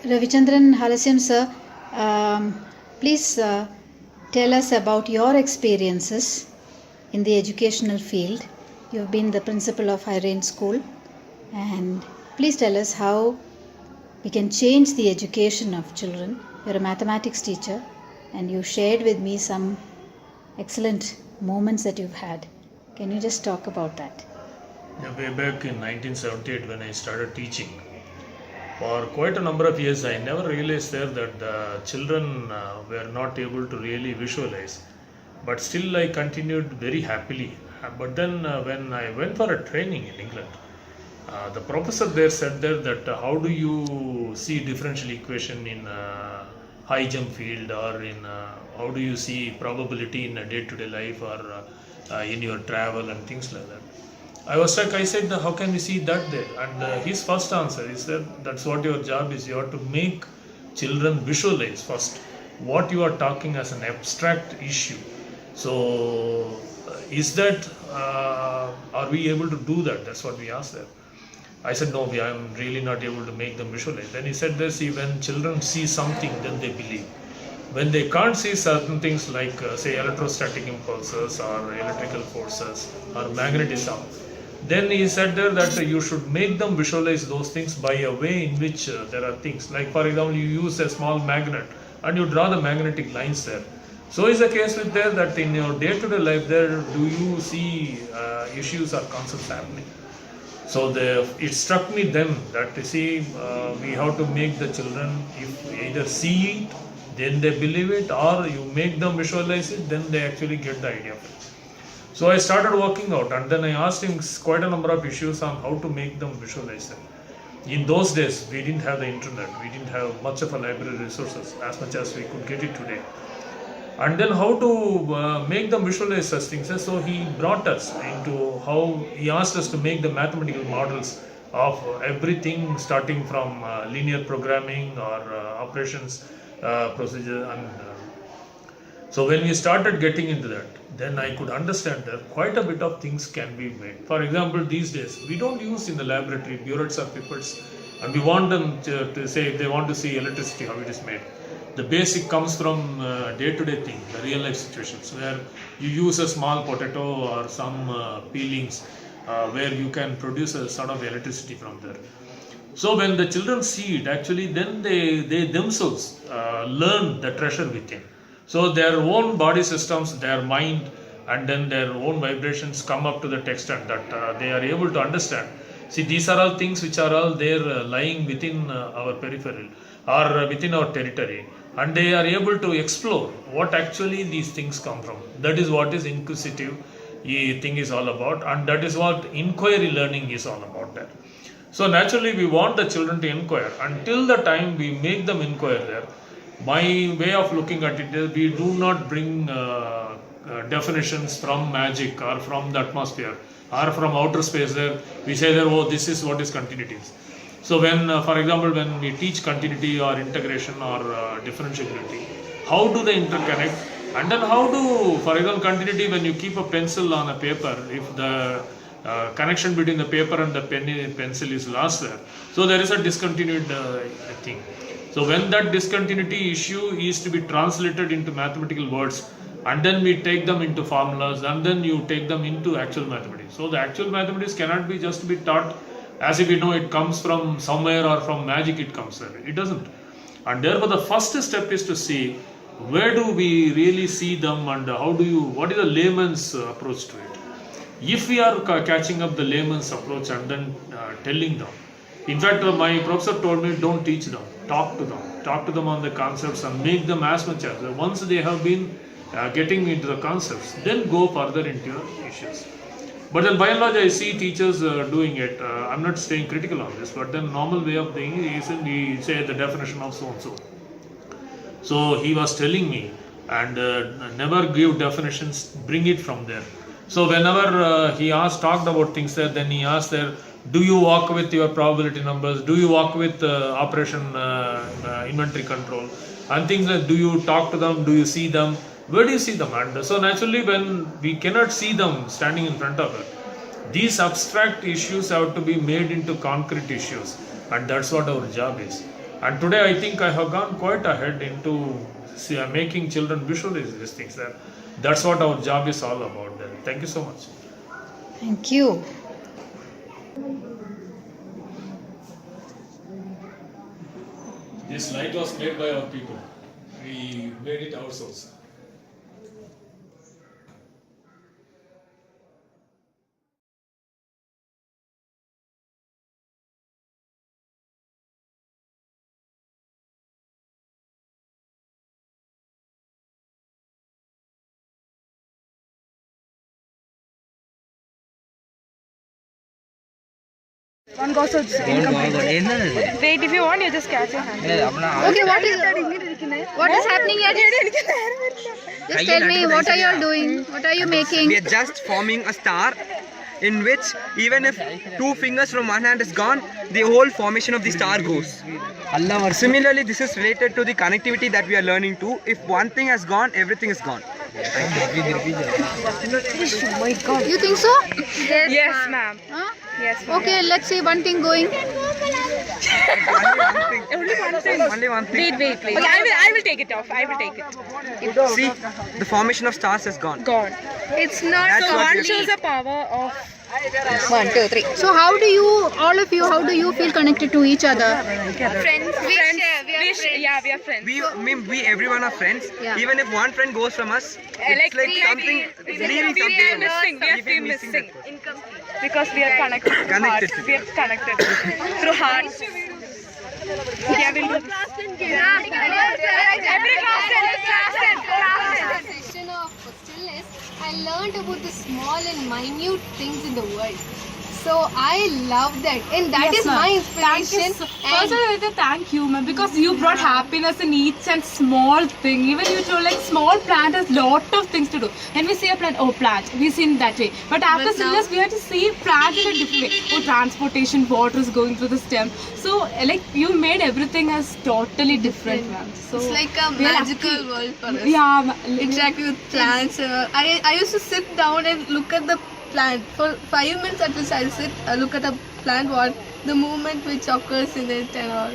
Ravichandran Halasyam sir, please tell us about your experiences in the educational field. You have been the principal of High Range School, and please tell us how we can change the education of children. You're a mathematics teacher, and you shared with me some excellent moments that you've had. Can you just talk about that? Yeah, way back in 1978 when I started teaching, for quite a number of years I never realized there that the children were not able to really visualize. But still I continued very happily. But then when I went for a training in England, the professor there said there that how do you see differential equation in high jump field, or in how do you see probability in a day-to-day life, or in your travel and things like that. I was struck. I said, how can we see that there? And his first answer is that that's what your job is. You have to make children visualize first what you are talking as an abstract issue. So, is that, are we able to do that? That's what we asked there. I said, no, I am really not able to make them visualize. Then he said, see, when children see something, then they believe. When they can't see certain things like, say, electrostatic impulses or electrical forces or magnetism, then he said there that you should make them visualize those things by a way in which there are things. Like, for example, you use a small magnet and you draw the magnetic lines there. So is the case with there that in your day-to-day life there, do you see issues or concepts happening? So it struck me then that, you see, we have to make the children, if either see it, then they believe it, or you make them visualize it, then they actually get the idea of it. So I started working out, and then I asked him quite a number of issues on how to make them visualize it. In those days, we didn't have the internet, we didn't have much of a library resources as much as we could get it today. And then how to make them visualize such things. So he brought us into how he asked us to make the mathematical models of everything, starting from linear programming or operations procedure. And so when we started getting into that, then I could understand that quite a bit of things can be made. For example, these days we don't use in the laboratory burettes or pipettes, and we want them to say, if they want to see electricity, how it is made. The basic comes from day-to-day thing, the real life situations, where you use a small potato or some peelings where you can produce a sort of electricity from there. So when the children see it, actually then they themselves learn the treasure within. So their own body systems, their mind, and then their own vibrations come up to the extent that they are able to understand. See, these are all things which are all there lying within our peripheral or within our territory, and they are able to explore what actually these things come from. That is what is inquisitive thing is all about, and that is what inquiry learning is all about there. So naturally we want the children to inquire. Until the time we make them inquire there, my way of looking at it is, we do not bring definitions from magic or from the atmosphere or from outer space there. We say that, oh, this is what is continuity. So when, for example, when we teach continuity or integration or differentiability, how do they interconnect? And then how do, for example, continuity, when you keep a pencil on a paper, if the connection between the paper and the pencil is lost there, so there is a discontinued thing. So when that discontinuity issue is to be translated into mathematical words, and then we take them into formulas, and then you take them into actual mathematics. So the actual mathematics cannot be just be taught as if we know it comes from somewhere or from magic it comes there. It doesn't. And therefore the first step is to see where do we really see them, and what is the layman's approach to it. If we are catching up the layman's approach and then telling them, in fact my professor told me, don't teach them, talk to them on the concepts and make them as much as, once they have been getting into the concepts, then go further into your issues. But then by and large I see teachers doing it. I'm not staying critical on this, but then normal way of doing it is we say the definition of so and so. So he was telling me, and never give definitions, bring it from there. So whenever he talked about things there, then he asked there, do you work with your probability numbers? Do you work with operation inventory control? And things like, do you talk to them? Do you see them? Where do you see them? And so naturally when we cannot see them standing in front of it, these abstract issues have to be made into concrete issues. And that's what our job is. And today I think I have gone quite ahead into making children visualize these things. That's what our job is all about. Thank you so much. Thank you. This light was made by our people. We made it ourselves. One goes to wait, if you want, you just catch your hand. Okay, what is happening here? Just tell me, what are you doing? What are you making? We are just forming a star in which even if 2 fingers from one hand is gone, the whole formation of the star goes. Similarly, this is related to the connectivity that we are learning too. If one thing has gone, everything is gone. Oh my god. You think so? Yes, ma'am. Huh? Yes, ma'am. Okay, let's see one thing going. Only one thing. Only one thing. Wait. Okay, I will take it off. I will take it. See, the formation of stars is gone. Gone. It's not. That's So what one we- shows the power of 1, 2, 3. So how do you, all of you, how do you feel connected to each other? friends. We are friends. Yeah, we are friends. We everyone are friends. Yeah. Even if one friend goes from us, it's like something leaving we something are from us. missing. We are Leaving missing. that person. Because we are connected through Connected hearts. to We are connected through hearts. Yeah, we'll do. Every class Session of stillness, I learned about the small and minute things in the world. So I love that, and that is my inspiration. First, I like to thank you, ma'am, because you brought happiness in each and small thing. Even you told like small plant has lot of things to do. When we see a plant, oh plant, we see in that way. But after stillness, we have to see plants in a different way. Oh, transportation, water is going through the stem. So like you made everything as totally different, ma'am. So It's like a we are magical lucky. world for us. Yeah, Interacting with plants. I used to sit down and look at the plant for 5 minutes at least. I'll sit, look at the plant, what the movement which occurs in it and all.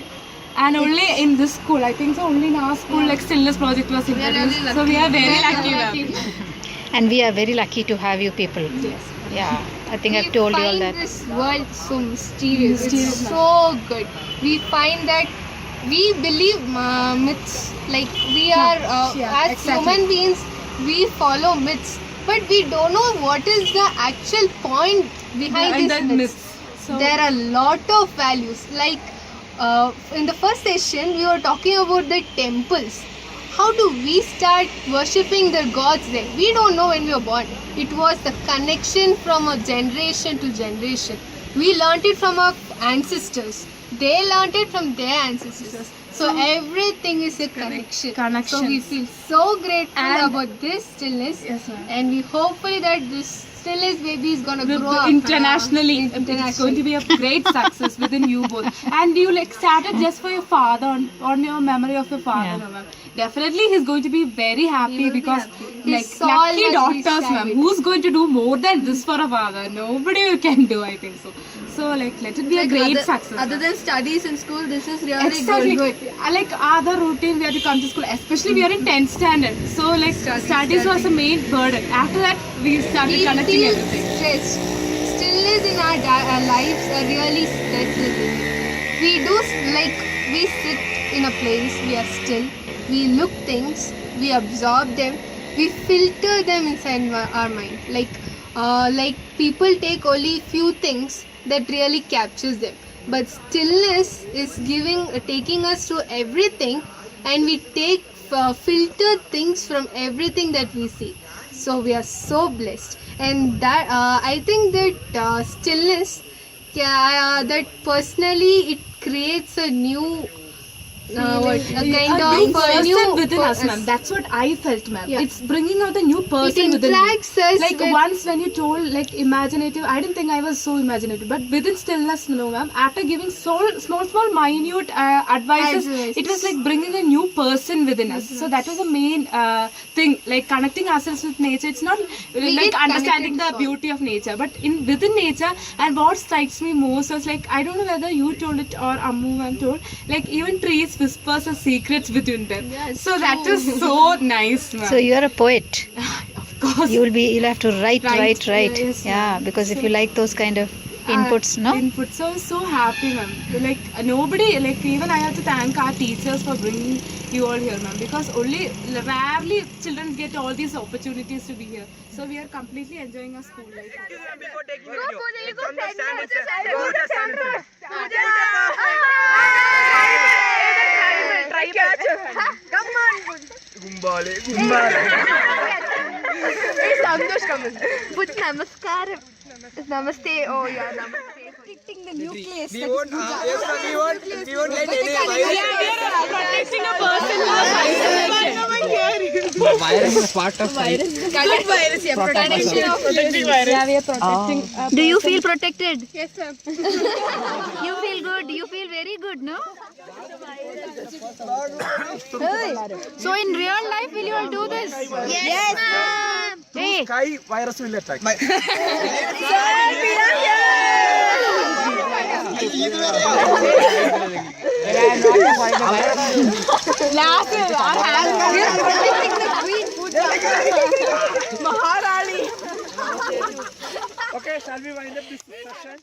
and only in this school, I think so. Only in our school, like stillness project was are introduced. really So we are very lucky, lucky. ma'am. And we are very lucky to have you people. Yes. Yeah, I think I've told you all We that. find this world so mysterious. Mysterious, It's so good. We find that we believe myths. Like we are, yeah, as exactly. human beings, we follow myths. But we don't know what is the actual point behind And these then myths. myths. So There are a lot of values. Like in the first session, we were talking about the temples. How do we start worshipping the gods there? We don't know when we were born. It was the connection from a generation to generation. We learnt it from our ancestors. They learnt it from their ancestors. So everything is a connection. Connection. So we feel so grateful And- about this stillness. Yes, ma'am. And we hopefully that this stillness baby is gonna grow up internationally, it's going to be a great success within you both. And you like started just for your father, on your memory of your father, Yeah. no, ma'am. Definitely he's going to be very happy will be because happy. like His soul lucky has daughters, been ma'am. saved. Who's going to do more than this for a father? Nobody can do, I think so. So like let it be a Like great other, success. Other than studies in school, this is really Exactly. good. Like other routine we have to come to school, especially we are in 10th standard. So like studies was the main burden. After that we started We connecting feel everything. stressed. Stillness in our lives are really stressful. We do we sit in a place, we are still, we look things, we absorb them, we filter them inside our mind. Like people take only few things that really captures them. But stillness is taking us to everything, and we take filter things from everything that we see. So we are so blessed, and that I think that stillness, that personally it creates a new a kind a new of person within us, ma'am. That's what I felt, ma'am. Yeah. It's bringing out the new person It within me. interacts us Like with- once when you told like imaginative, I didn't think I was so imaginative, but within stillness, no, ma'am. After giving small, minute advices, Advices. it was like bringing a new person within us. So that was the main thing, like connecting ourselves with nature. It's not like get understanding connected the so. beauty of nature, but within nature. And what strikes me most was like, I don't know whether you told it or Ammu ma'am told, like even trees whispers the secrets between them. Yes, So that was so nice, ma'am. So you are a poet. Of course. You'll have to write. Right. Yes, Yeah, ma'am. because if So- you like those kind of inputs, no? Input. So I was so happy, ma'am. Like nobody, like even I have to thank our teachers for bringing you all here, ma'am. Because only rarely children get all these opportunities to be here. So we are completely enjoying our school life. Before taking video, it's on the stand itself. Put namaskaram. Namaste. Oh yeah, namaste. Protecting the nucleus. We won't let any Protecting a person virus is part of Protection of Yeah, we are protecting. Do you feel protected? Yes, ma'am. You feel good. You feel very good, no? So in real life, will you all do this? Yes, ma'am. Hey, Sky virus will attack. Last, our hands. We are protecting the queen food. Okay, shall we wind up this session?